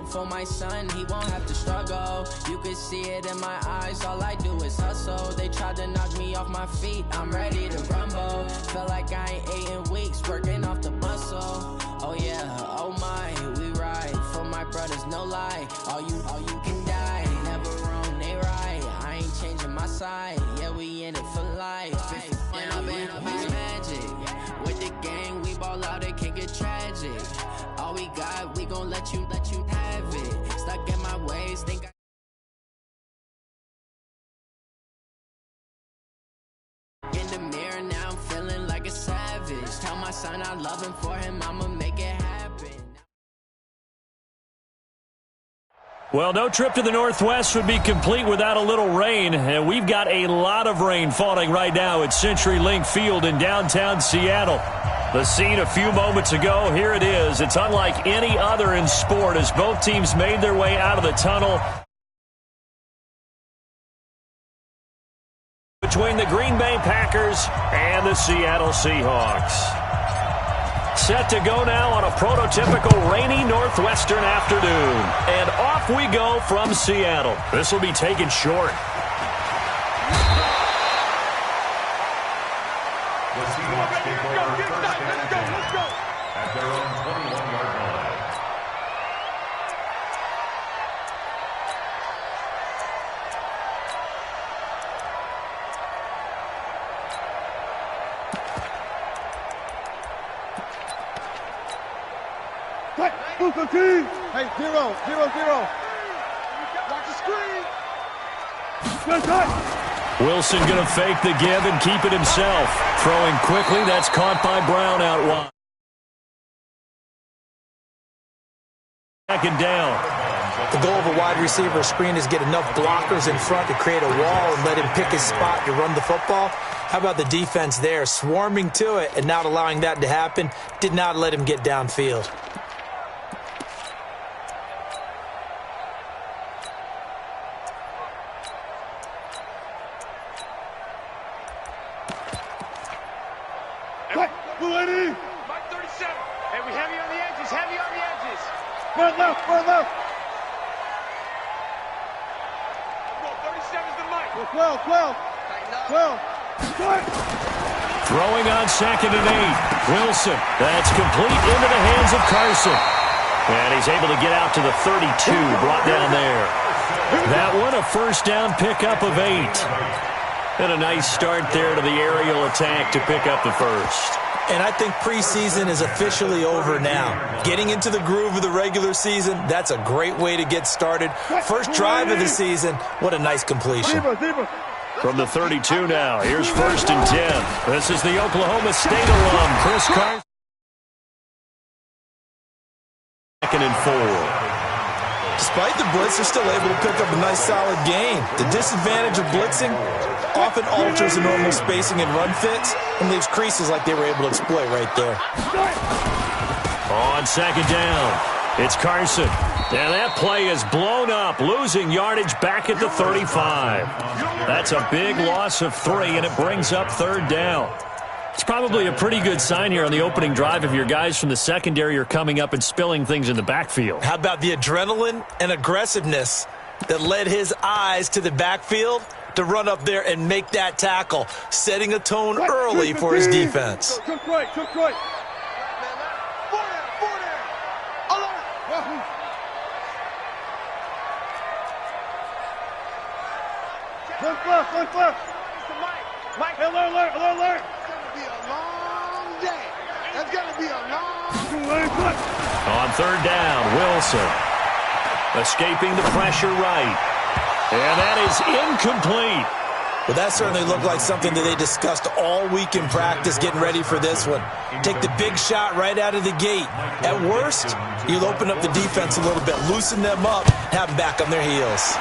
hope for my son, he won't have to struggle. You can see it in my eyes, all I do is hustle. They tried to knock me off my feet, I'm ready to rumble. Feel like I ain't ate in weeks, working off the muscle. Oh yeah, oh my, we ride for my brothers, no lie. All you can die, never wrong, they right. I ain't changing my side, yeah, we in it for life. And I've been magic with the gang, we ball out, it can get tragic. All we got, we gon' let you have it. Stuck in my ways, think in the mirror now, I'm feeling like a savage. Tell my son I love him, for him I'ma make it happen. Well, no trip to the Northwest would be complete without a little rain, and we've got a lot of rain falling right now at CenturyLink Field in downtown Seattle. The scene a few moments ago, here it is. It's unlike any other in sport as both teams made their way out of the tunnel. Between the Green Bay Packers and the Seattle Seahawks. Set to go now on a prototypical rainy northwestern afternoon. And off we go from Seattle. This will be taken short. The Seahawks take over first and 10 at their own 21-yard line. Hey, 0, 0, 0. Watch the screen. Wilson going to fake the give and keep it himself. Throwing quickly, that's caught by Brown out wide. Second down. The goal of a wide receiver screen is get enough blockers in front to create a wall and let him pick his spot to run the football. How about the defense there, swarming to it and not allowing that to happen? Did not let him get downfield. Mike 37. Hey, we heavy on the edges, heavy on the edges. Run left, run left. 37's the mic. 12, 12. 12. Throwing on 2nd and 8. Wilson. That's complete into the hands of Carson. And he's able to get out to the 32, brought down there. That one, a first down pickup of 8. And a nice start there to the aerial attack to pick up the first. And I think preseason is officially over now. Getting into the groove of the regular season, that's a great way to get started. First drive of the season, what a nice completion. From the 32 now, here's 1st and 10. This is the Oklahoma State alum, Chris Carson. 2nd and 4. Despite the blitz, they're still able to pick up a nice solid gain. The disadvantage of blitzing often alters the normal spacing and run fits and leaves creases like they were able to exploit right there. On 2nd down, it's Carson. And that play is blown up, losing yardage back at the 35. That's a big loss of 3, and it brings up 3rd down. It's probably a pretty good sign here on the opening drive if your guys from the secondary are coming up and spilling things in the backfield. How about the adrenaline and aggressiveness that led his eyes to the backfield to run up there and make that tackle, setting a tone early for his defense. Took right. Look left. Mike, alert. It's going to be a long day. That's going to be a long... On 3rd down, Wilson. Escaping the pressure right. And that is incomplete. Well, that certainly looked like something that they discussed all week in practice getting ready for this one. Take the big shot right out of the gate. At worst, you'll open up the defense a little bit, loosen them up, have them back on their heels.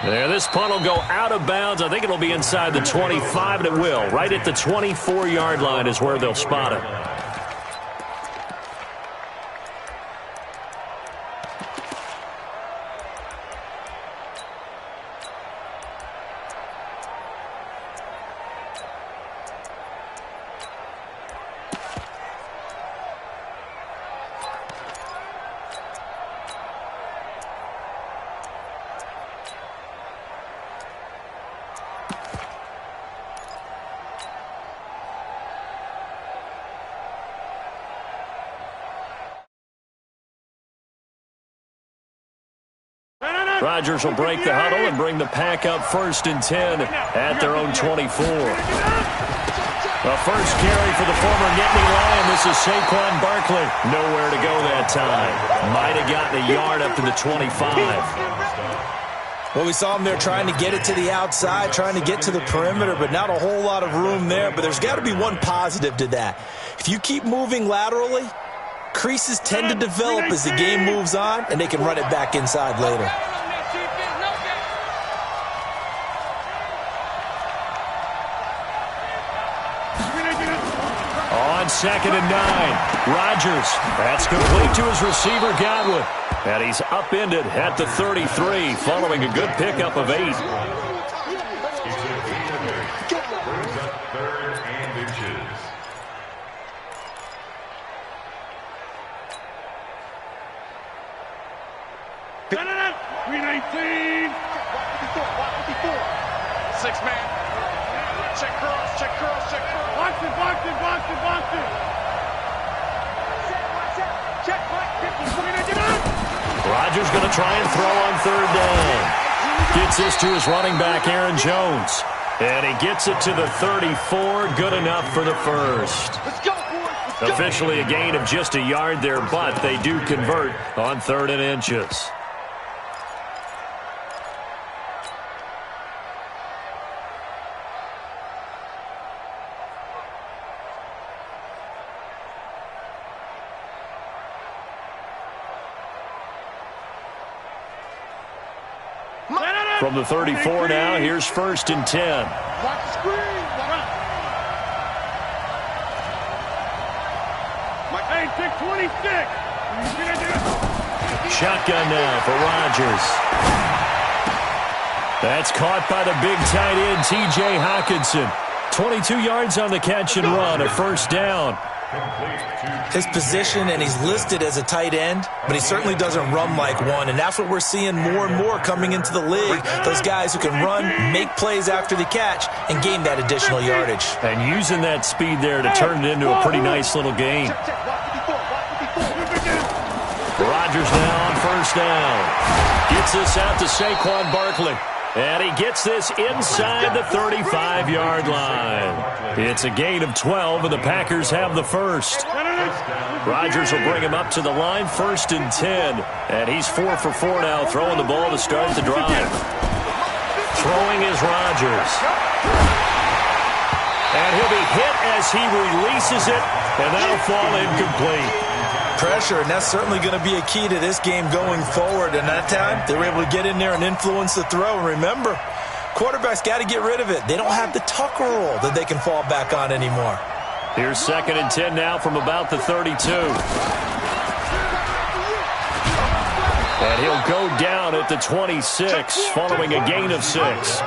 There, this punt will go out of bounds. I think it'll be inside the 25, and it will. Right at the 24-yard line is where they'll spot it. Rodgers will break the huddle and bring the pack up 1st and 10 at their own 24. The first carry for the former Nittany Lion. This is Saquon Barkley. Nowhere to go that time. Might have gotten a yard up to the 25. Well, we saw him there trying to get it to the outside, trying to get to the perimeter, but not a whole lot of room there. But there's got to be one positive to that. If you keep moving laterally, creases tend to develop as the game moves on, and they can run it back inside later. On 2nd and 9, Rodgers. That's complete to his receiver, Godwin. And he's upended at the 33, following a good pickup of 8. Brings up 3rd and inches. Six-man. Check curls, check curls, check curls. Box it. Check, Rodgers going to try and throw on 3rd down. Gets this to his running back, Aaron Jones. And he gets it to the 34. Good enough for the first. Let's go, boys. Officially a gain of just a yard there, but they do convert on 3rd and inches. From the 34 now, here's 1st and 10. Watch the screen. Hey, 626. Shotgun now for Rodgers. That's caught by the big tight end, T.J. Hockenson. 22 yards on the catch and run, a 1st down. His position, and he's listed as a tight end, but he certainly doesn't run like one, and that's what we're seeing more and more coming into the league. Those guys who can run, make plays after the catch, and gain that additional yardage. And using that speed there to turn it into a pretty nice little gain. Rodgers now on 1st down. Gets this out to Saquon Barkley. And he gets this inside the 35-yard line. It's a gain of 12, and the Packers have the first. Rodgers will bring him up to the line, 1st and 10. And he's 4 for 4 now, throwing the ball to start the drive. Throwing is Rodgers. And he'll be hit as he releases it, and that'll fall incomplete. Pressure, and that's certainly going to be a key to this game going forward. And that time, they were able to get in there and influence the throw. And remember, quarterbacks got to get rid of it. They don't have the tucker roll that they can fall back on anymore. Here's 2nd and 10 now from about the 32. And he'll go down at the 26, following a gain of 6.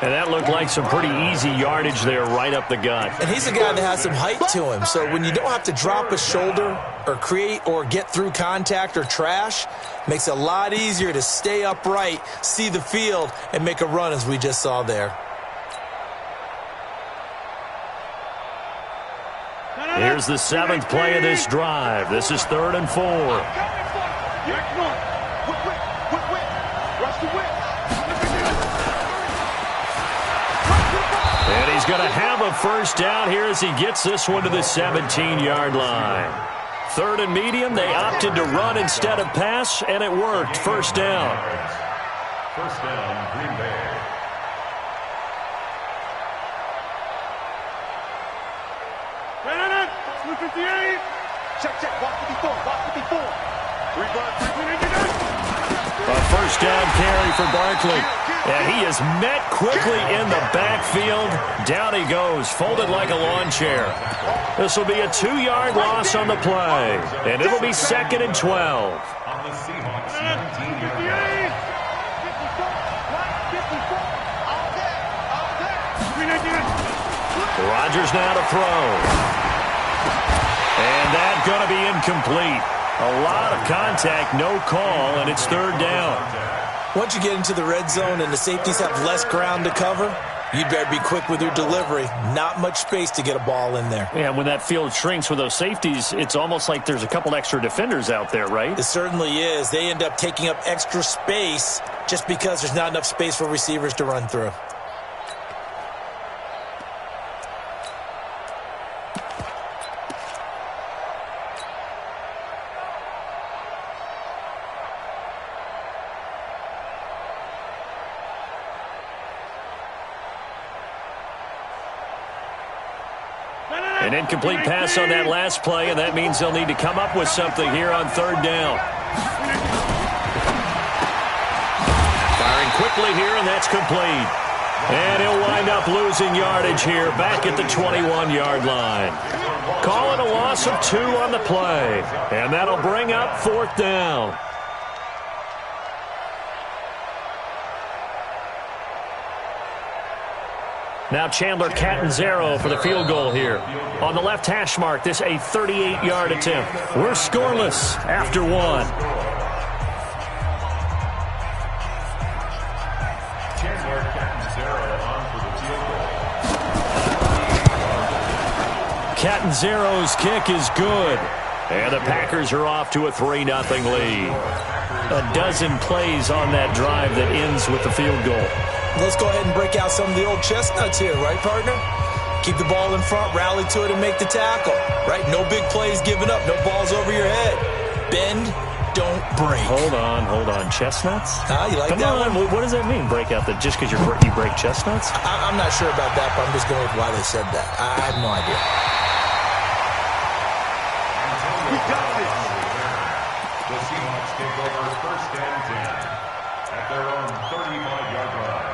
And that looked like some pretty easy yardage there right up the gut. And he's a guy that has some height to him. So when you don't have to drop a shoulder or create or get through contact or trash, makes it a lot easier to stay upright, see the field, and make a run as we just saw there. Here's the 7th play of this drive. This is 3rd and 4. And he's going to have a 1st down here as he gets this one to the 17-yard line. 3rd and medium, they opted to run instead of pass, and it worked. 1st down. 1st down, Green Bay. Check, 154. A 1st down carry for Barkley. And he is met quickly in the backfield. Down he goes, folded like a lawn chair. This will be a 2-yard loss on the play. And it'll be 2nd and 12. On the Seahawks 19-yard line. Rodgers now to throw. And that's going to be incomplete. A lot of contact, no call, and it's 3rd down. Once you get into the red zone and the safeties have less ground to cover, You better be quick with your delivery. Not much space to get a ball in there. Yeah, when that field shrinks with those safeties, it's almost like there's a couple extra defenders out there, right? It certainly is. They end up taking up extra space just because there's not enough space for receivers to run through. An incomplete pass on that last play, and that means they'll need to come up with something here on third down. Firing quickly here, and that's complete. And he'll wind up losing yardage here back at the 21-yard line. Call it a loss of 2 on the play, and that'll bring up fourth down. Now Chandler Catanzaro for the field goal here. On the left hash mark, this a 38-yard attempt. We're scoreless after 1. Chandler Catanzaro on for the field goal. Catanzaro's kick is good. And the Packers are off to a 3-0 lead. A dozen plays on that drive that ends with the field goal. Let's go ahead and break out some of the old chestnuts here, right, partner? Keep the ball in front, rally to it, and make the tackle, right? No big plays given up, no balls over your head. Bend, don't break. Hold on. Chestnuts? You like Come that on. one? What does that mean, break out that just because you break chestnuts? I'm not sure about that, but I'm just going with why they said that. I have no idea. We got this. The Seahawks take over first and 10 at their own 35-yard line.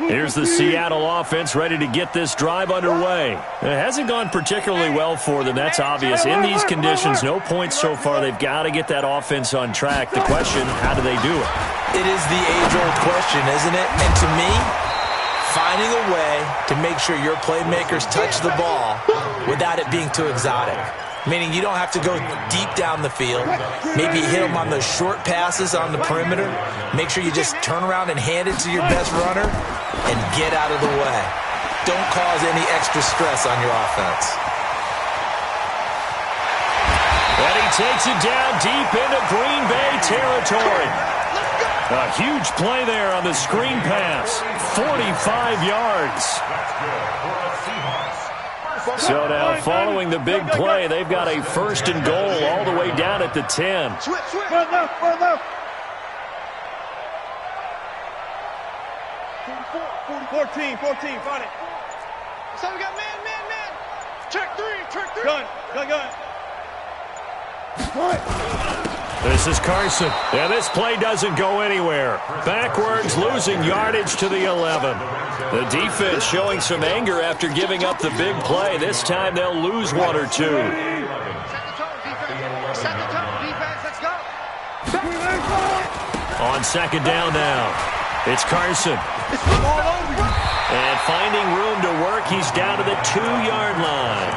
Here's the Seattle offense ready to get this drive underway. It hasn't gone particularly well for them, that's obvious. In these conditions, no points so far. They've got to get that offense on track. The question, how do they do it? It is the age-old question, isn't it? And to me, finding a way to make sure your playmakers touch the ball without it being too exotic. Meaning you don't have to go deep down the field. Maybe hit them on those short passes on the perimeter. Make sure you just turn around and hand it to your best runner and get out of the way. Don't cause any extra stress on your offense. And he takes it down deep into Green Bay territory. A huge play there on the screen pass. 45 yards. So now following the big play, they've got a first and goal all the way down at the 10. Switch. Run left. 14, find it. So we got man. Check three. Gun. This is Carson. And this play doesn't go anywhere. Backwards, losing yardage to the 11. The defense showing some anger after giving up the big play. This time they'll lose 1 or 2. Set the tone, defense. Let's go. On second down now. It's Carson. It's all over you. And finding room to work, he's down to the 2-yard line.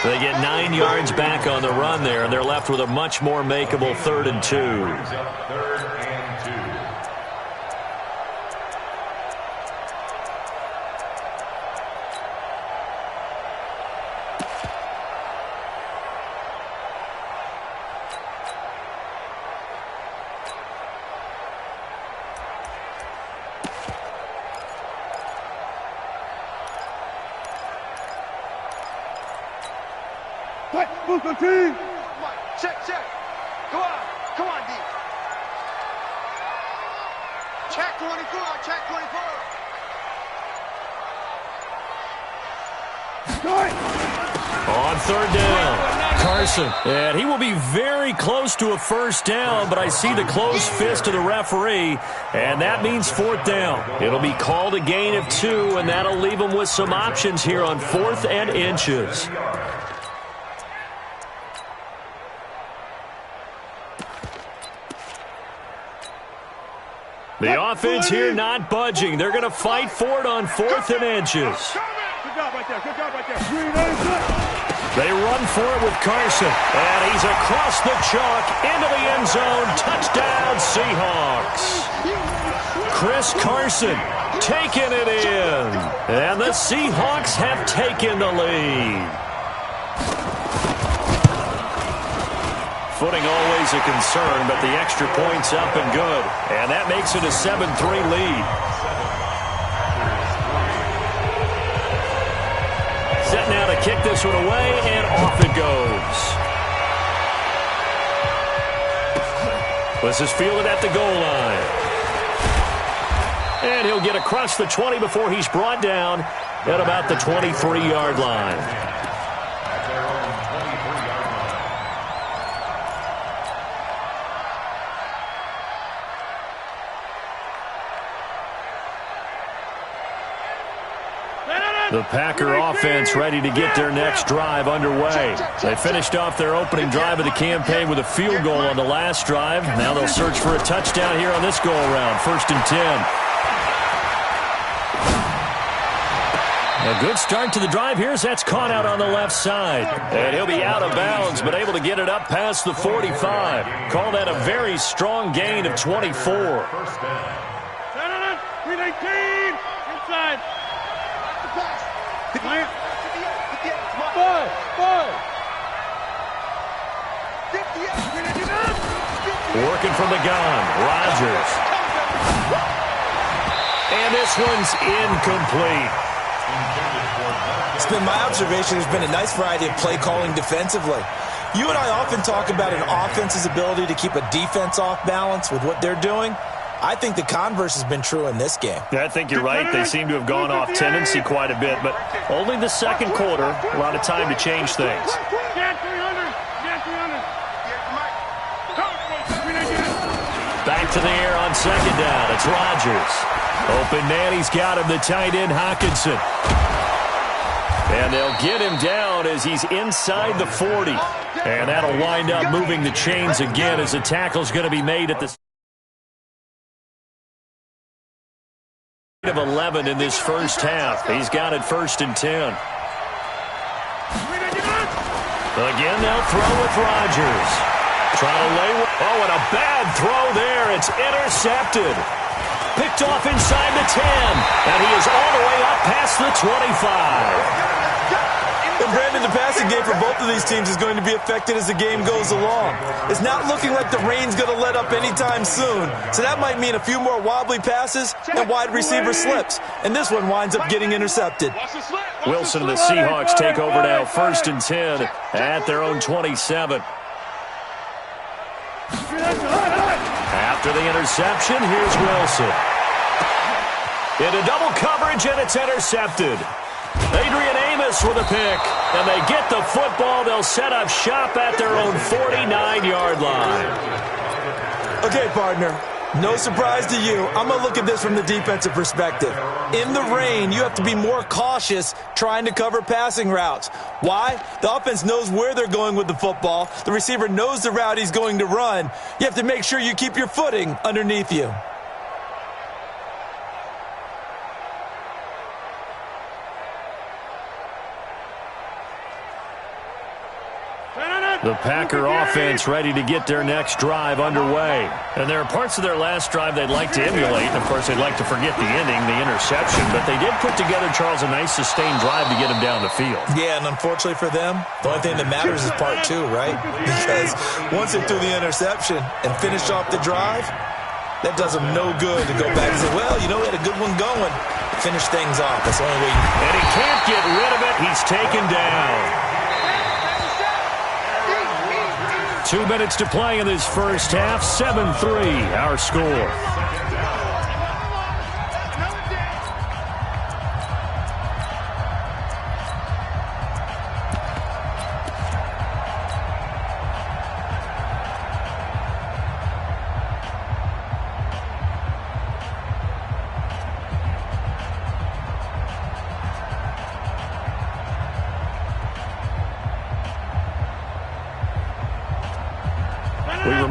They get 9 yards back on the run there, and they're left with a much more makeable 3rd and 2. Third and 2. Check. Come on, D. Check 24. On third down, Carson. And he will be very close to a first down, but I see the closed fist of the referee, and that means fourth down. It'll be called a gain of 2, and that'll leave him with some options here on 4th and inches. The offense here not budging. They're going to fight for it on 4th and inches. Good job right there. Good job right there. They run for it with Carson. And he's across the chalk into the end zone. Touchdown, Seahawks. Chris Carson taking it in. And the Seahawks have taken the lead. Footing always a concern, but the extra point's up and good. And that makes it a 7-3 lead. Set now to kick this one away, and off it goes. This is fielded at the goal line. And he'll get across the 20 before he's brought down at about the 23-yard line. The Packer offense ready to get their next drive underway. They finished off their opening drive of the campaign with a field goal on the last drive. Now they'll search for a touchdown here on this go-around. 1st and 10. A good start to the drive here as that's caught out on the left side. And he'll be out of bounds, but able to get it up past the 45. Call that a very strong gain of 24. 319 inside. Working from the gun, Rodgers. And this one's incomplete. It's been my observation there's been a nice variety of play calling defensively. You and I often talk about an offense's ability to keep a defense off balance with what they're doing. I think the converse has been true in this game. I think you're right. They seem to have gone off tendency quite a bit, but only the second quarter, a lot of time to change things. Back to the air on second down. It's Rodgers. Open man, he's got him, the tight end, Hockenson. And they'll get him down as he's inside the 40. And that'll wind up moving the chains again as the tackle's going to be made at the of 11 in this first half. He's got it 1st and 10. Again, they'll throw with Rodgers. Trying to lay. Oh, and a bad throw there. It's intercepted. Picked off inside the 10. And he is all the way up past the 25. And Brandon, the passing game for both of these teams is going to be affected as the game goes along. It's not looking like the rain's going to let up anytime soon. So that might mean a few more wobbly passes and wide receiver slips. And this one winds up getting intercepted. Wilson and the Seahawks take over now 1st and 10 at their own 27. After the interception, here's Wilson. Into double coverage, and it's intercepted. Adrian Amos with a pick, and they get the football. They'll set up shop at their own 49-yard line. Okay, partner, no surprise to you. I'm going to look at this from the defensive perspective. In the rain, you have to be more cautious trying to cover passing routes. Why? The offense knows where they're going with the football. The receiver knows the route he's going to run. You have to make sure you keep your footing underneath you. The Packer offense ready to get their next drive underway. And there are parts of their last drive they'd like to emulate. And, of course, they'd like to forget the ending, the interception. But they did put together, Charles, a nice sustained drive to get him down the field. Yeah, and unfortunately for them, the only thing that matters is part 2, right? Because once they threw the interception and finished off the drive, that does them no good to go back and say, well, you know, we had a good one going. Finish things off. That's the only way. And he can't get rid of it. He's taken down. 2 minutes to play in this first half. 7-3, our score.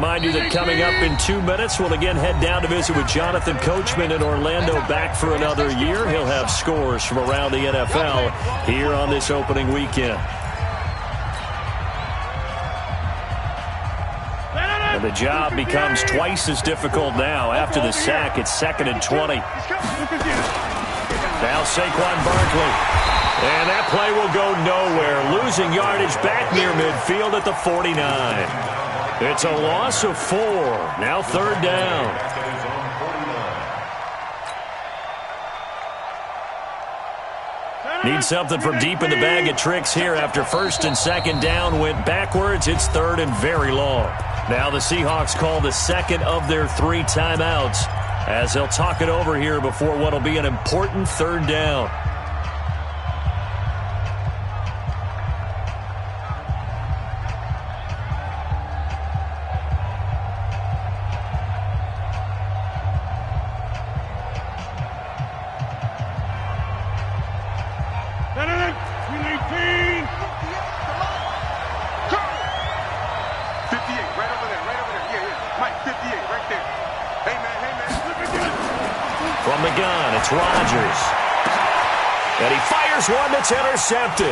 Remind you that coming up in 2 minutes, we'll again head down to visit with Jonathan Coachman in Orlando, back for another year. He'll have scores from around the NFL here on this opening weekend. And the job becomes twice as difficult now. After the sack, it's 2nd and 20. Now Saquon Barkley. And that play will go nowhere. Losing yardage back near midfield at the 49. It's a loss of 4. Now 3rd down. Need something from deep in the bag of tricks here after 1st and 2nd down went backwards. It's 3rd and very long. Now the Seahawks call the 2nd of their 3 timeouts as they'll talk it over here before what will be an important 3rd down. Rodgers. And he fires one that's intercepted.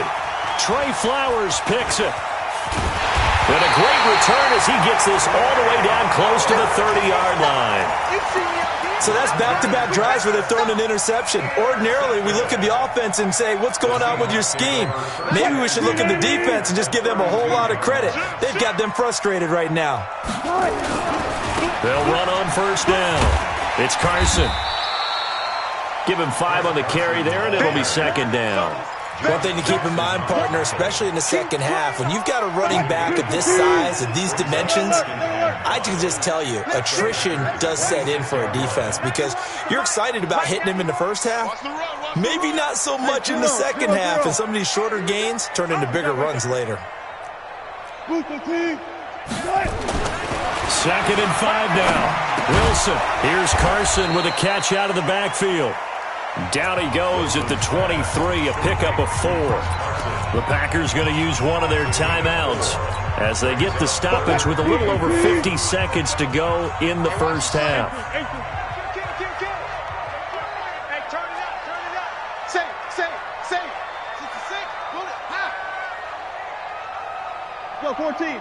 Trey Flowers picks it. And a great return as he gets this all the way down close to the 30-yard line. So that's back-to-back drives where they're throwing an interception. Ordinarily, we look at the offense and say, what's going on with your scheme? Maybe we should look at the defense and just give them a whole lot of credit. They've got them frustrated right now. They'll run on 1st down. It's Carson. Give him 5 on the carry there, and it'll be 2nd down. One thing to keep in mind, partner, especially in the second half, when you've got a running back of this size and these dimensions, I can just tell you, attrition does set in for a defense because you're excited about hitting him in the first half. Maybe not so much in the second half, and some of these shorter gains turn into bigger runs later. 2nd and 5 now. Wilson. Here's Carson with a catch out of the backfield. Down he goes at the 23, a pickup of 4. The Packers going to use one of their timeouts as they get the stoppage with a little over 50 seconds to go in the first half. Hey, turn it up, turn it up. Safe. 66, pull it, high. Go, 14.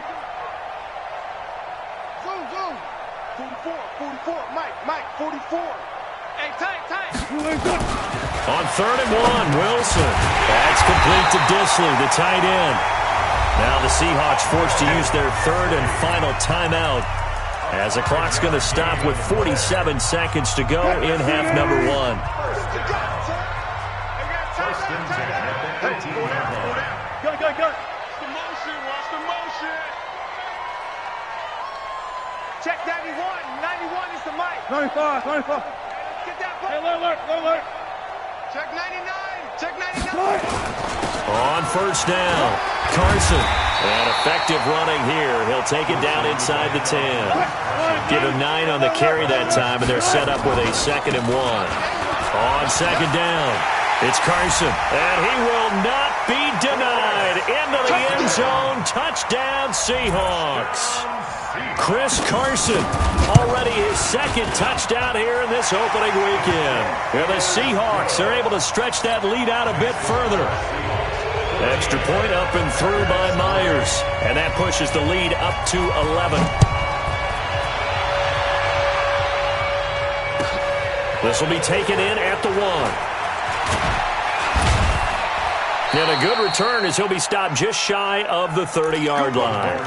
Zoom. 44, Mike, 44. Hey, tight. On 3rd and 1, Wilson. That's complete to Disley, the tight end. Now the Seahawks forced to use their 3rd and final timeout as the clock's going to stop with 47 seconds to go in half number 1. Go down. Watch the motion. Check 91 is the mic. 95. Get that ball. Hey, alert. Check 99. On 1st down, Carson. And effective running here. He'll take it down inside the 10. Give him 9 on the carry that time, and they're set up with a 2nd and 1. On 2nd down, it's Carson. And he will not be denied. Into the end zone. Touchdown, Seahawks. Chris Carson, already his 2nd touchdown here in this opening weekend. And the Seahawks are able to stretch that lead out a bit further. Extra point up and through by Myers. And that pushes the lead up to 11. This will be taken in at the 1. And a good return as he'll be stopped just shy of the 30-yard line.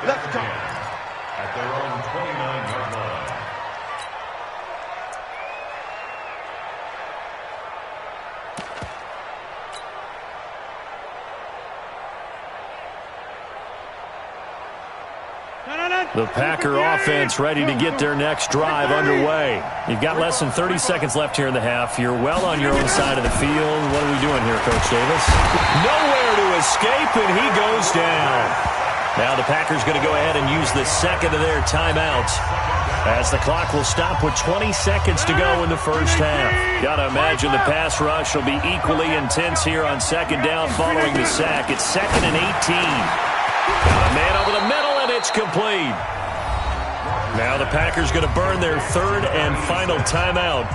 Let's go. At their own 29-yard line. The Packer offense ready to get their next drive underway. You've got less than 30 seconds left here in the half. You're well on your own side of the field. What are we doing here, Coach Davis? Nowhere to escape, and he goes down. Now the Packers going to go ahead and use the 2nd of their timeouts as the clock will stop with 20 seconds to go in the first half. Got to imagine the pass rush will be equally intense here on 2nd down following the sack. It's 2nd and 18. Got a man over the middle, and it's it's complete. Now the Packers going to burn their third and final timeout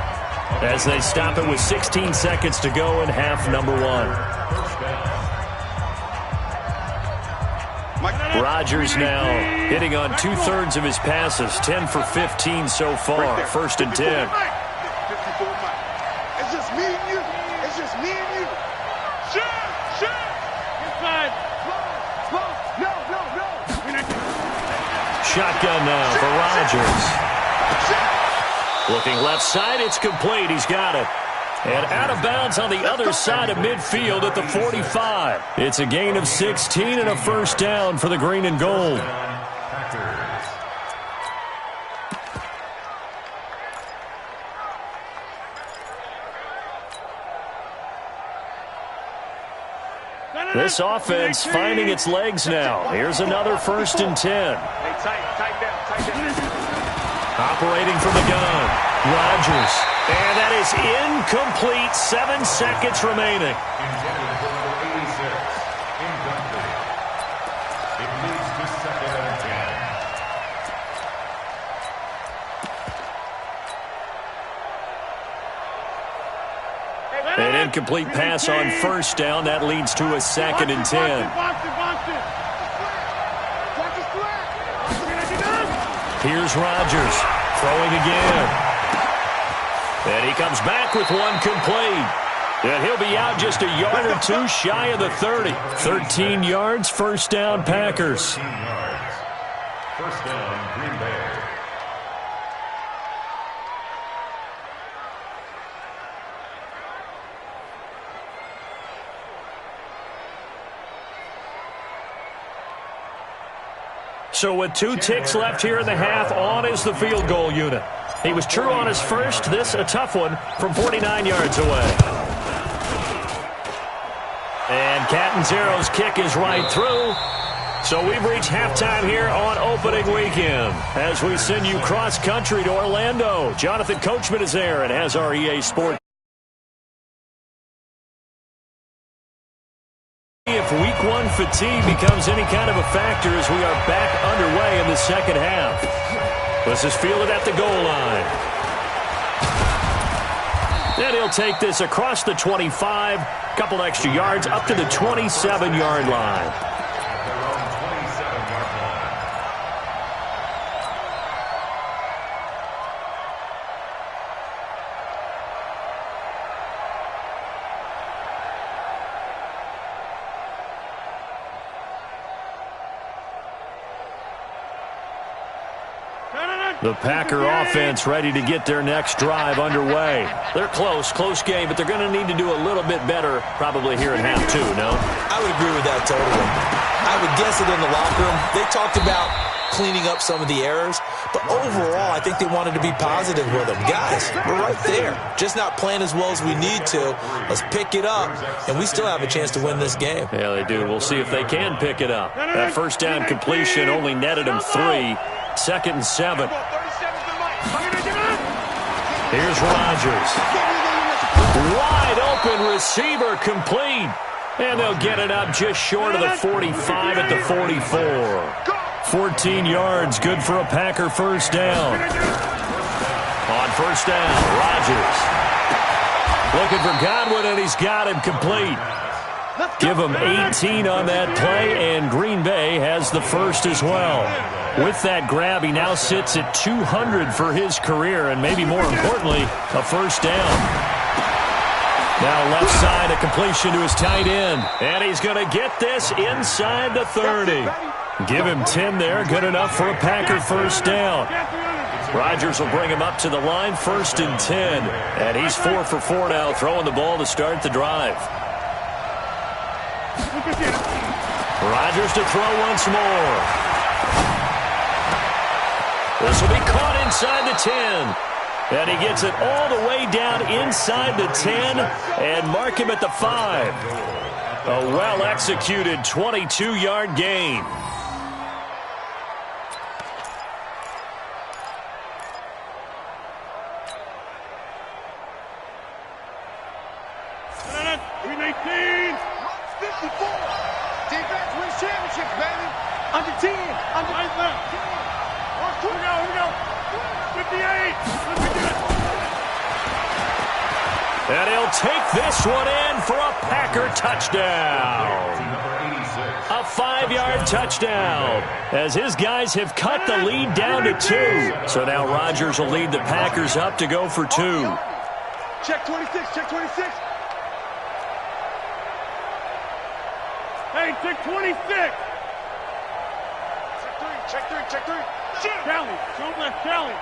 as they stop it with 16 seconds to go in half number one. Rodgers now hitting on 2/3 of his passes, 10 for 15 so far. First and 10. It's just me and you. It's just me and you. Shoot! Inside. No. Shotgun now for Rodgers. Looking left side, it's complete. He's got it. And out of bounds on the other side of midfield at the 45. It's a gain of 16 and a first down for the green and gold. This offense finding its legs now. Here's another first and 10. Tight down. Operating from the gun. Rodgers. And that is incomplete. 7 seconds remaining. Intended for number 86. Incomplete. It leads to second and 10. An incomplete pass on first down. That leads to a second and 10. Here's Rodgers throwing again. And he comes back with one complete. And he'll be out just a yard or two shy of the 30. 13 yards, first down, Packers. 13 yards. First down, Green Bay. So with 2 ticks left here in the half, on is the field goal unit. He was true on his first. This a tough one from 49 yards away. And Catanzaro's kick is right through. So we've reached halftime here on opening weekend as we send you cross-country to Orlando. Jonathan Coachman is there and has our EA Sports. If week 1 fatigue becomes any kind of a factor as we are back underway in the second half. This is fielded at the goal line. Then he'll take this across the 25, couple extra yards up to the 27-yard line. At their own 27-yard line. The Packer offense ready to get their next drive underway. They're close game, but they're going to need to do a little bit better probably here in half 2, no? I would agree with that totally. I would guess it in the locker room. They talked about cleaning up some of the errors, but overall, I think they wanted to be positive with them. Guys, we're right there. Just not playing as well as we need to. Let's pick it up, and we still have a chance to win this game. Yeah, they do. We'll see if they can pick it up. That first down completion only netted them 3. Second and 7. Here's Rodgers. Wide open receiver complete. And they'll get it up just short of the 45 at the 44. 14 yards, good for a Packer first down. On first down, Rodgers. Looking for Godwin, and he's got him complete. Give him 18 on that play, and Green Bay has the first as well. With that grab, he now sits at 200 for his career, and maybe more importantly, a first down. Now left side, a completion to his tight end, and he's going to get this inside the 30. Give him 10 there, good enough for a Packer first down. Rodgers will bring him up to the line, first and 10, and he's 4 for 4 now, throwing the ball to start the drive. Rodgers to throw once more. This will be caught inside the 10. And he gets it all the way down inside the 10 and mark him at the 5. A well-executed 22-yard gain. Under 10. Under 10. Here we go. 58. And he'll take this one in for a Packer touchdown. A 5-yard touchdown as his guys have cut the lead down to 2. So now Rodgers will lead the Packers up to go for 2. Check 26. Check 26. Hey, check 26. Check 3. Kelly. Don't let Kelly.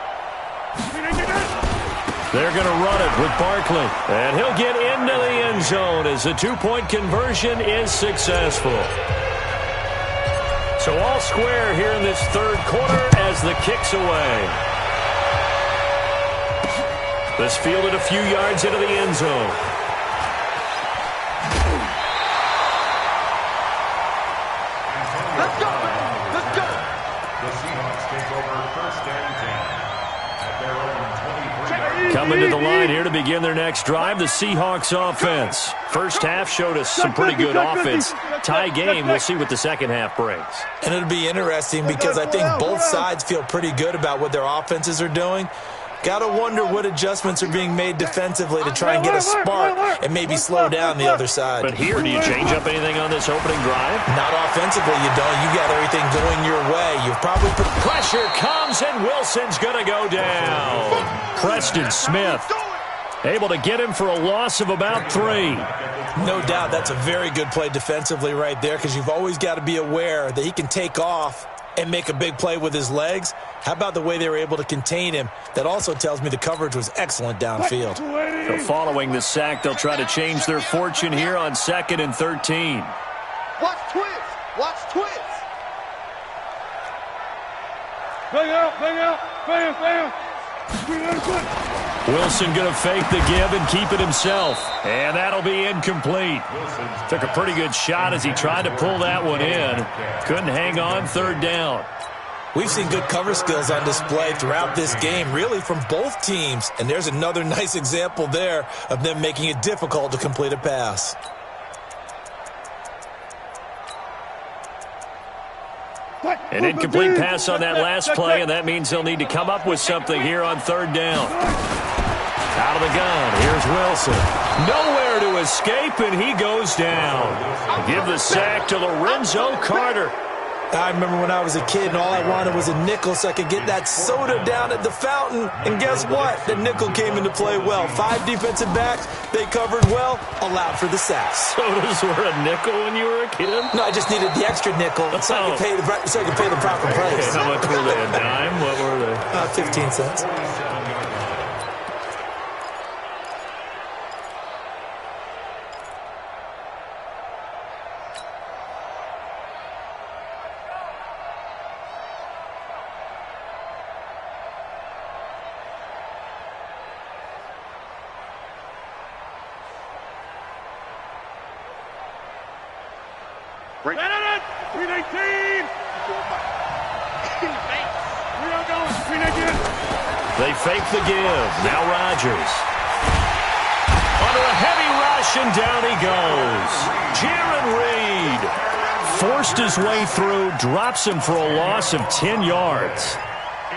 They're going to run it with Barkley. And he'll get into the end zone as the 2-point conversion is successful. So all square here in this third quarter as the kick's away. This fielded a few yards into the end zone. Let's go. The Seahawks take over first and 10 at their own 23. Coming to the line here to begin their next drive, the Seahawks offense. First half showed us some pretty good offense. Tie game, we'll see what the second half brings. And it'll be interesting because I think both sides feel pretty good about what their offenses are doing. Got to wonder what adjustments are being made defensively to try and get a spark and maybe slow down the other side. But here, do you change up anything on this opening drive? Not offensively, you don't. You got everything going your way. You've probably put Pressure comes, and Wilson's going to go down. Preston Smith able to get him for a loss of about 3. No doubt that's a very good play defensively right there because you've always got to be aware that he can take off and make a big play with his legs. How about the way they were able to contain him? That also tells me the coverage was excellent downfield. So following the sack, they'll try to change their fortune here on 2nd and 13. Watch Twitz. Bang out. Bam. Wilson going to fake the give and keep it himself. And that'll be incomplete. Took a pretty good shot as he tried to pull that one in. Couldn't hang on 3rd down. We've seen good cover skills on display throughout this game, really from both teams. And there's another nice example there of them making it difficult to complete a pass. An incomplete pass on that last play, and that means they'll need to come up with something here on 3rd down. Out of the gun, here's Wilson. Nowhere to escape, and he goes down. Give the sack to Lorenzo Carter. I remember when I was a kid and all I wanted was a nickel so I could get that soda down at the fountain. And guess what? The nickel came into play well. 5 defensive backs, they covered well, allowed for the sack. Sodas were a nickel when you were a kid? No, I just needed the extra nickel so I could pay the proper price. How much were they, a dime? What were they? 15 cents. Bring it in. 319. We are going. 319. They fake the give. Now Rodgers. Under a heavy rush, and down he goes. Jaron Reed forced his way through, drops him for a loss of 10 yards.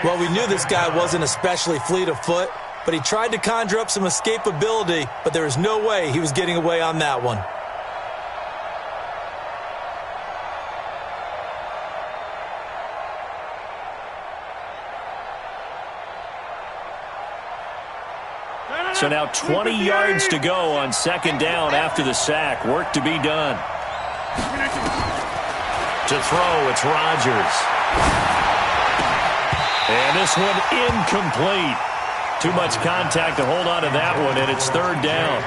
Well, we knew this guy wasn't especially fleet of foot, but he tried to conjure up some escapability, but there was no way he was getting away on that one. So now 20 yards to go on 2nd down after the sack. Work to be done. To throw, it's Rodgers. And this one incomplete. Too much contact to hold on to that one, and it's 3rd down.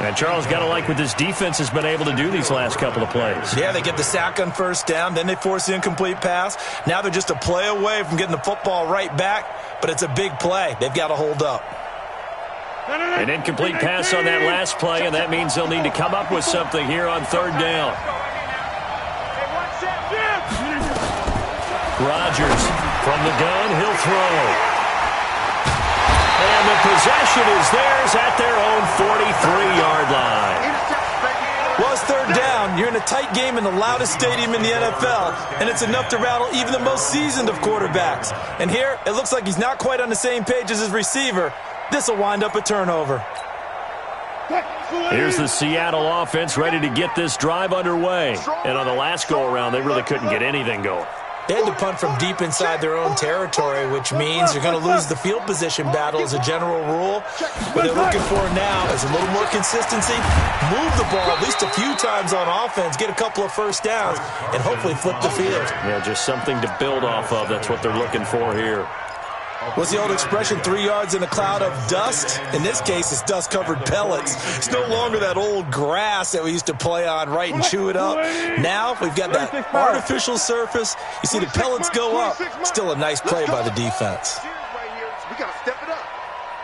And Charles, got to like what this defense has been able to do these last couple of plays. Yeah, they get the sack on 1st down, then they force the incomplete pass. Now they're just a play away from getting the football right back, but it's a big play. They've got to hold up. An incomplete pass on that last play, and that means they'll need to come up with something here on 3rd down. Rodgers from the gun, he'll throw. And the possession is theirs at their own 43-yard line. Well, it's third down. You're in a tight game in the loudest stadium in the NFL, and it's enough to rattle even the most seasoned of quarterbacks. And here, it looks like he's not quite on the same page as his receiver. This will wind up a turnover. Here's the Seattle offense ready to get this drive underway. And on the last go-around, they really couldn't get anything going. They had to punt from deep inside their own territory, which means you're going to lose the field position battle as a general rule. What they're looking for now is a little more consistency, move the ball at least a few times on offense, get a couple of first downs, and hopefully flip the field. Yeah, just something to build off of. That's what they're looking for here. What's the old expression, 3 yards in a cloud of dust? In this case, it's dust-covered pellets. It's no longer that old grass that we used to play on, right, and chew it up. Now we've got that artificial surface. You see the pellets go up. Still a nice play by the defense. We got to step it up.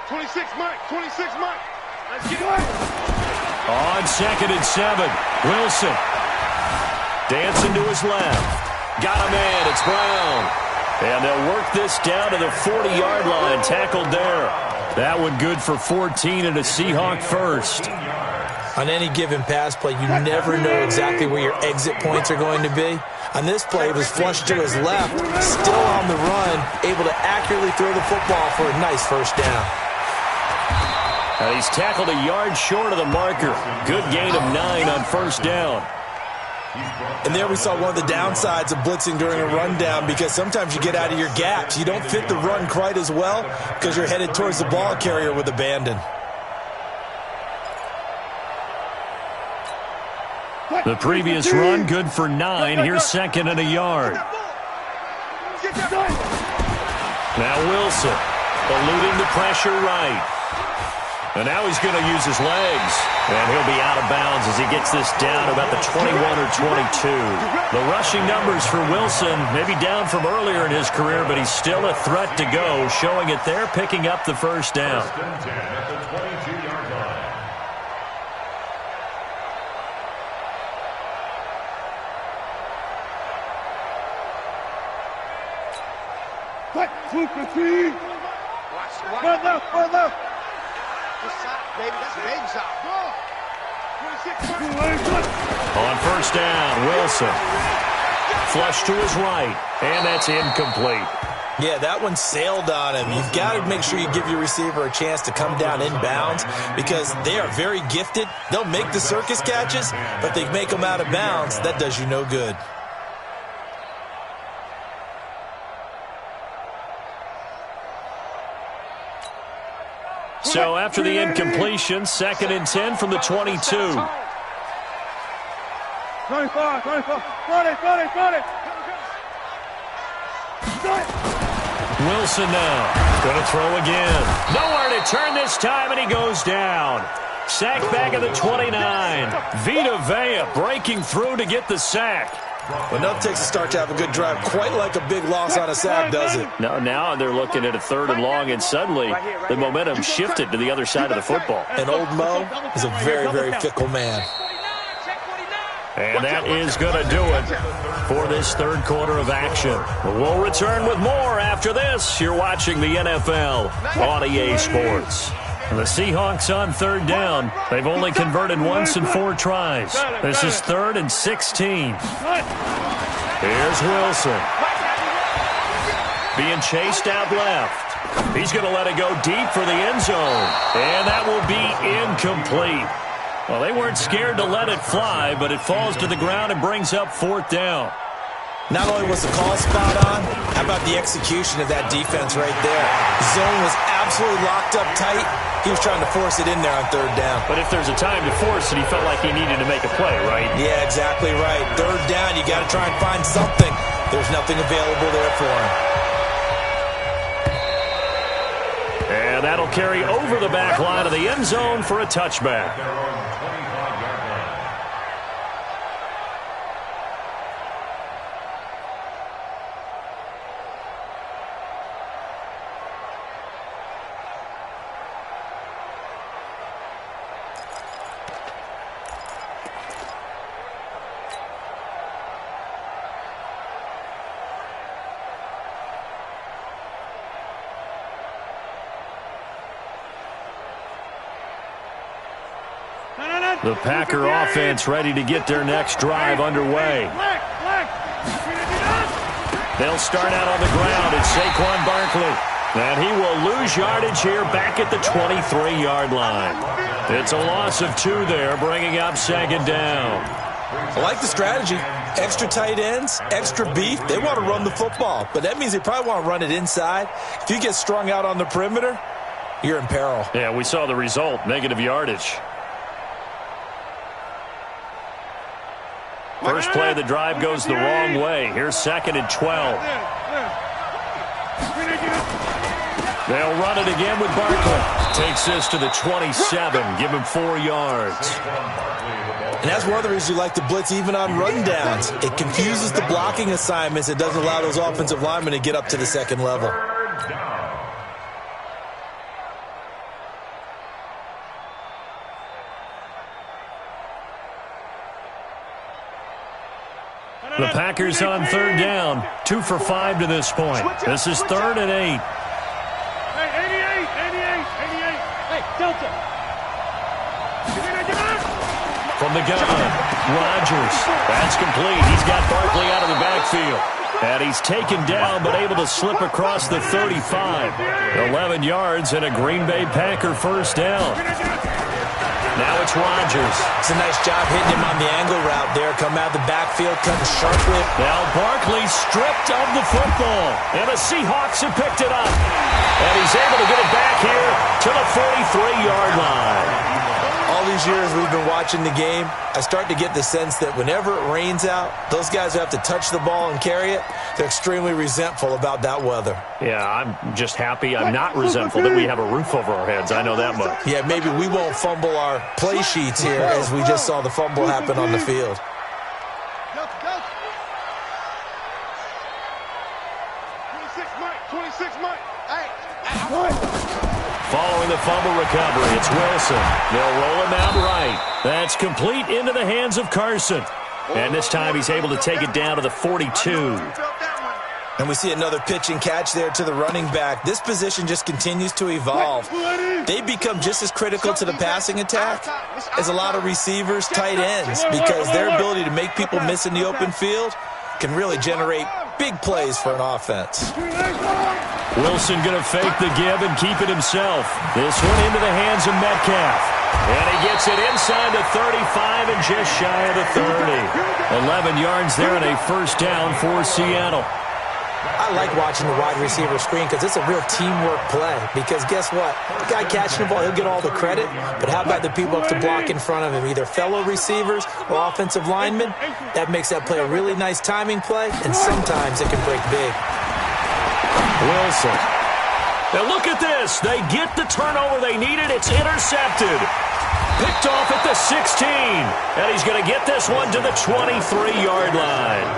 26, Mike. 26, Mike. Let's get it. On 2nd and 7, Wilson dancing to his left. Got a man. It's Brown. And they'll work this down to the 40-yard line, tackled there. That one good for 14 and a Seahawk first. On any given pass play, you never know exactly where your exit points are going to be. On this play, it was flushed to his left, still on the run, able to accurately throw the football for a nice first down. He's tackled a yard short of the marker. Good gain of 9 on first down. And there we saw one of the downsides of blitzing during a rundown, because sometimes you get out of your gaps. You don't fit the run quite as well because you're headed towards the ball carrier with abandon. The previous run, good for 9. Here's 2nd and a yard. Now Wilson, eluding the pressure right. And now he's going to use his legs. And he'll be out of bounds as he gets this down about the 21 or 22. The rushing numbers for Wilson, maybe down from earlier in his career, but he's still a threat to go, showing it there, picking up the first down. First and 10 at the 22-yard line. One left, one left. Baby, that's baby shot. On first down, Wilson. Flush to his right, and that's incomplete. Yeah, that one sailed on him. You've got to make sure you give your receiver a chance to come down inbounds, because they are very gifted. They'll make the circus catches, but they make them out of bounds. That does you no good. So after the incompletion, 2nd and 10 from the 22. 25, 25, 40, 40, 40. Wilson now, going to throw again. Nowhere to turn this time, and he goes down. Sack back at the 29. Vita Vea breaking through to get the sack. Well, enough takes a start to have a good drive, quite like a big loss on a sack, does it? No, now they're looking at a 3rd and long, and suddenly the momentum shifted to the other side of the football. And old Mo is a very, very fickle man. And that is going to do it for this 3rd quarter of action. We'll return with more after this. You're watching the NFL on EA Sports. The Seahawks on 3rd down. They've only converted once in 4 tries. This is 3rd and 16. Here's Wilson. Being chased out left. He's going to let it go deep for the end zone. And that will be incomplete. Well, they weren't scared to let it fly, but it falls to the ground and brings up 4th down. Not only was the call spot on, how about the execution of that defense right there? The zone was absolutely locked up tight. He was trying to force it in there on 3rd down. But if there's a time to force it, he felt like he needed to make a play, right? Yeah, exactly right. 3rd down, you got to try and find something. There's nothing available there for him. And that'll carry over the back line of the end zone for a touchback. The Packer offense ready to get their next drive underway. They'll start out on the ground. It's Saquon Barkley. And he will lose yardage here back at the 23-yard line. It's a loss of 2 there, bringing up second down. I like the strategy. Extra tight ends, extra beef. They want to run the football, but that means they probably want to run it inside. If you get strung out on the perimeter, you're in peril. Yeah, we saw the result, negative yardage. First play of the drive goes the wrong way. Here's 2nd and 12. They'll run it again with Barkley. Takes this to the 27. Give him 4 yards. And that's one of the reasons you like to blitz even on rundowns. It confuses the blocking assignments. It doesn't allow those offensive linemen to get up to the second level. The Packers on 3rd down. 2 for 5 to this point. This is 3rd and 8. Hey, 88. Hey, Delta. From the gun, Rodgers. That's complete. He's got Barkley out of the backfield. And he's taken down but able to slip across the 35. 11 yards and a Green Bay Packer first down. Now it's Rodgers. It's a nice job hitting him on the angle route there. Come out of the backfield, cutting sharply. Now Barkley stripped of the football. And the Seahawks have picked it up. And he's able to get it back here to the 43-yard line. All these years we've been watching the game, I start to get the sense that whenever it rains out, those guys who have to touch the ball and carry it, they're extremely resentful about that weather. Yeah, I'm just happy I'm not resentful that we have a roof over our heads. I know that much. Yeah, maybe we won't fumble our play sheets here as we just saw the fumble happen on the field. 26 Mike. Hey. Following the fumble recovery, it's Wilson. They'll roll him out right. That's complete into the hands of Carson. And this time he's able to take it down to the 42. And we see another pitch and catch there to the running back. This position just continues to evolve. They become just as critical to the passing attack as a lot of receivers, tight ends, because their ability to make people miss in the open field can really generate big plays for an offense. Wilson going to fake the give and keep it himself. This one into the hands of Metcalf. And he gets it inside the 35 and just shy of the 30. 11 yards there and a first down for Seattle. I like watching the wide receiver screen because it's a real teamwork play. Because guess what? The guy catching the ball, he'll get all the credit. But how about the people up to block in front of him? Either fellow receivers or offensive linemen. That makes that play a really nice timing play. And sometimes it can break big. Wilson. Now look at this. They get the turnover they needed. It's intercepted. Picked off at the 16. And he's going to get this one to the 23-yard line.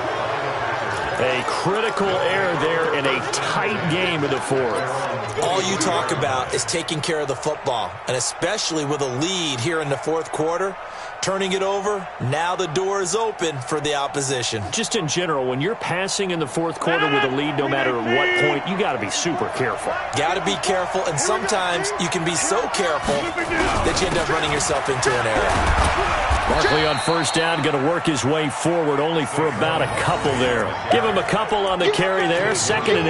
A critical error there in a tight game in the fourth. All you talk about is taking care of the football, and especially with a lead here in the fourth quarter. Turning it over, now the door is open for the opposition. Just in general, when you're passing in the fourth quarter with a lead, no matter at what point, you got to be super careful. Got to be careful, and sometimes you can be so careful that you end up running yourself into an error. Barkley on first down, going to work his way forward, only for about a couple there. Give him a couple on the carry there, 2nd and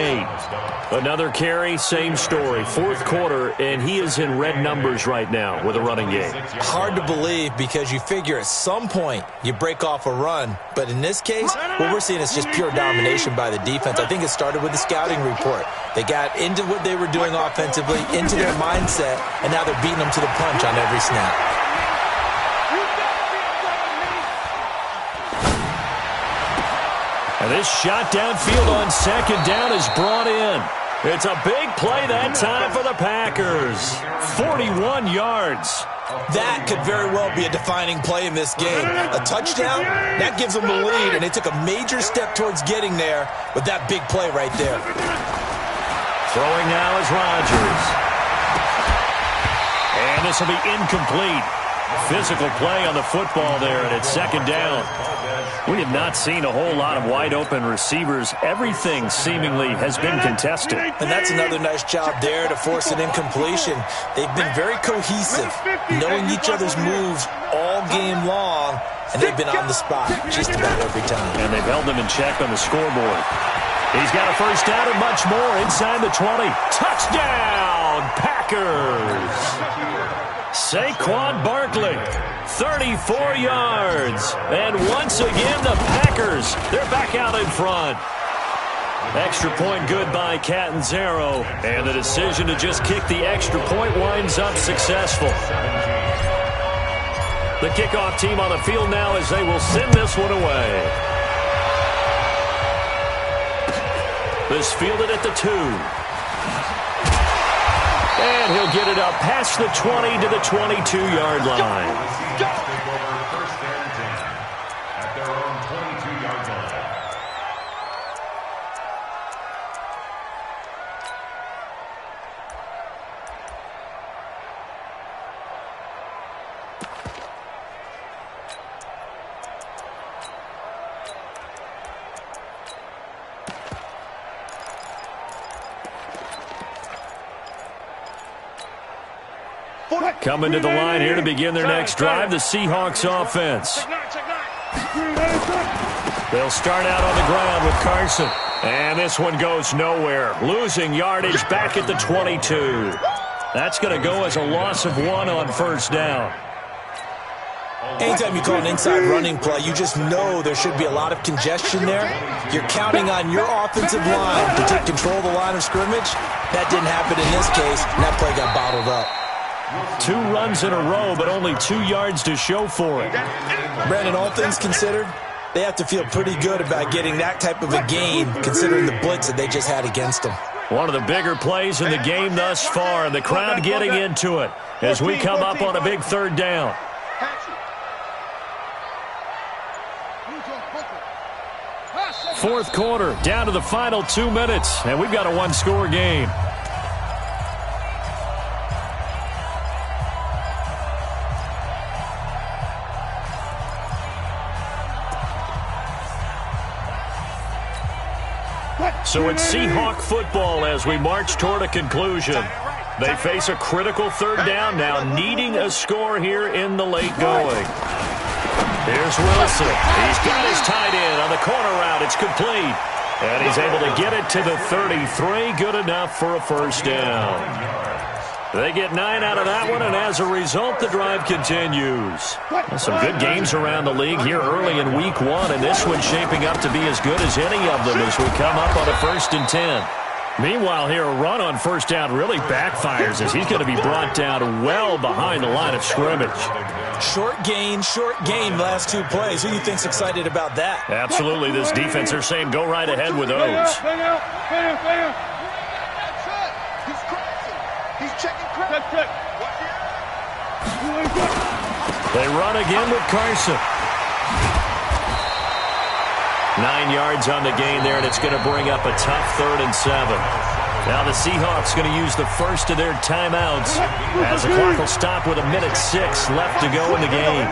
8. Another carry, same story. Fourth quarter, and he is in red numbers right now with a running game. Hard to believe because you figure at some point you break off a run. But in this case, what we're seeing is just pure domination by the defense. I think it started with the scouting report. They got into what they were doing offensively, into their mindset, and now they're beating them to the punch on every snap. And this shot downfield on second down is brought in. It's a big play that time for the Packers. 41 yards. That could very well be a defining play in this game. A touchdown, that gives them the lead, and they took a major step towards getting there with that big play right there. Throwing now is Rodgers. And this will be incomplete. Physical play on the football there, and it's second down. We have not seen a whole lot of wide-open receivers. Everything seemingly has been contested. And that's another nice job there to force an incompletion. They've been very cohesive, knowing each other's moves all game long, and they've been on the spot just about every time. And they've held them in check on the scoreboard. He's got a first down and much more inside the 20. Touchdown, Packers! Saquon Barkley, 34 yards. And once again, the Packers, they're back out in front. Extra point good by Catanzaro. And the decision to just kick the extra point winds up successful. The kickoff team on the field now as they will send this one away. This fielded at the 2. And he'll get it up past the 20 to the 22-yard line. First and 10 at their own 22-yard line. Coming to the line here to begin their next drive, the Seahawks offense. They'll start out on the ground with Carson. And this one goes nowhere. Losing yardage back at the 22. That's going to go as a loss of 1 on first down. Anytime you call an inside running play, you just know there should be a lot of congestion there. You're counting on your offensive line to take control of the line of scrimmage. That didn't happen in this case, and that play got bottled up. 2 runs in a row, but only 2 yards to show for it. Brandon, all things considered, they have to feel pretty good about getting that type of a gain, considering the blitz that they just had against them. One of the bigger plays in the game thus far, and the crowd getting into it as we come up on a big third down. Fourth quarter, down to the final 2 minutes, and we've got a 1-score game. So it's Seahawk football as we march toward a conclusion. They face a critical third down now, needing a score here in the late going. Here's Wilson. He's got his tight end on the corner route. It's complete. And he's able to get it to the 33. Good enough for a first down. They get 9 out of that one, and as a result, the drive continues. Some good games around the league here early in week 1, and this one's shaping up to be as good as any of them as we come up on a 1st and 10. Meanwhile, here, a run on first down really backfires as he's going to be brought down well behind the line of scrimmage. Short gain, last 2 plays. Who do you think's excited about that? Absolutely, this defense, they're saying go right ahead with those. They run again with Carson. 9 yards on the gain there, and it's going to bring up a tough 3rd and 7. Now the Seahawks going to use the first of their timeouts as the clock will stop with 1:06 left to go in the game.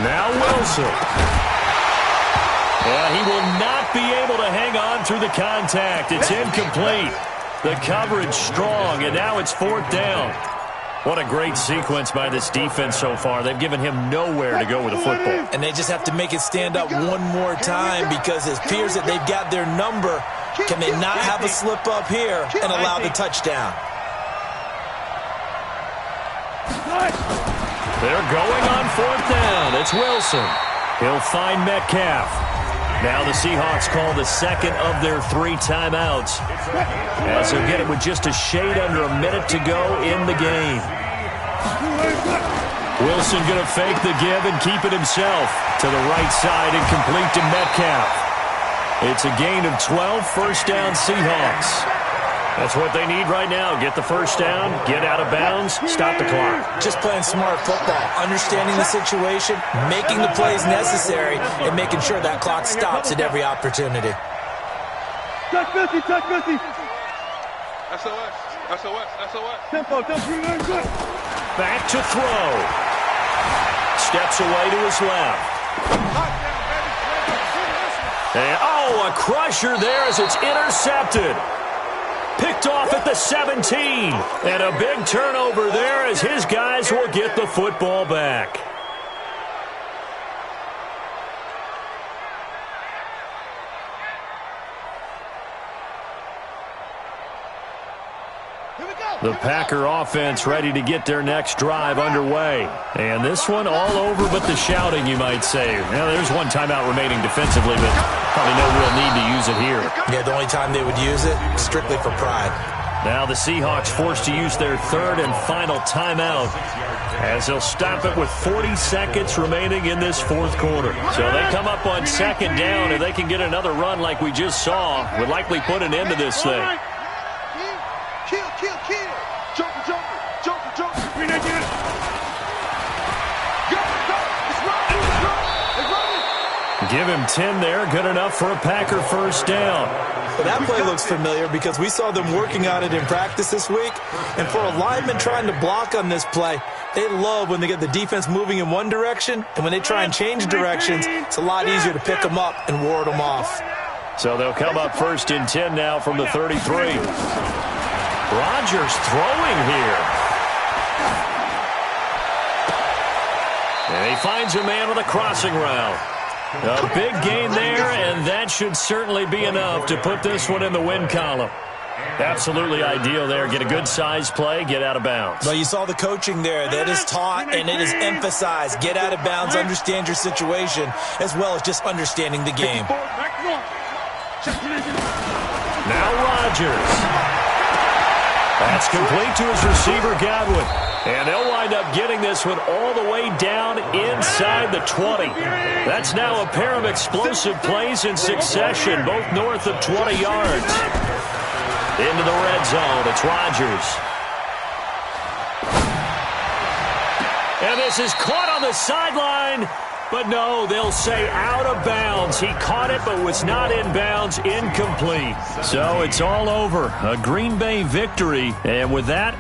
Now Wilson. Yeah, he will not be able to hang on through the contact. It's incomplete. The coverage strong, and now it's 4th down. What a great sequence by this defense so far. They've given him nowhere to go with the football. And they just have to make it stand up one more time because it appears that they've got their number. Can they not have a slip up here and allow the touchdown? They're going on 4th down. It's Wilson. He'll find Metcalf. Now the Seahawks call the 2nd of their 3 timeouts as they'll get it with just a shade under a minute to go in the game. Wilson going to fake the give and keep it himself to the right side and complete to Metcalf. It's a gain of 12, first down Seahawks. That's what they need right now. Get the first down, get out of bounds, stop the clock. Just playing smart football, understanding the situation, making the plays necessary, and making sure that clock stops at every opportunity. Touch 50, touch 50. SOS, SOS, SOS. Tempo, tempo. Back to throw. Steps away to his left. And, oh, a crusher there as it's intercepted. Picked off at the 17. And a big turnover there as his guys will get the football back. The Packer offense ready to get their next drive underway. And this one all over but the shouting, you might say. Now, there's one timeout remaining defensively, but probably no real need to use it here. Yeah, the only time they would use it, strictly for pride. Now the Seahawks forced to use their third and final timeout as they'll stop it with 40 seconds remaining in this fourth quarter. So they come up on second down, and they can get another run like we just saw. Would likely put an end to this thing. Kill. Joker. Give him 10 there. Good enough for a Packer first down. Well, that play looks familiar because we saw them working on it in practice this week. And for a lineman trying to block on this play, they love when they get the defense moving in one direction. And when they try and change directions, it's a lot easier to pick them up and ward them off. So they'll come up first and 10 now from the 33. Rodgers throwing here. And he finds a man with a crossing route. A big gain there, and that should certainly be enough to put this one in the win column. Absolutely ideal there. Get a good size play, get out of bounds. Well, you saw the coaching there. That is taught and it is emphasized. Get out of bounds, understand your situation, as well as just understanding the game. Now Rodgers. That's complete to his receiver, Godwin. And they'll wind up getting this one all the way down inside the 20. That's now a pair of explosive plays in succession, both north of 20 yards. Into the red zone, it's Rodgers. And this is caught on the sideline. But no, they'll say out of bounds. He caught it but was not in bounds, incomplete. So it's all over. A Green Bay victory. And with that...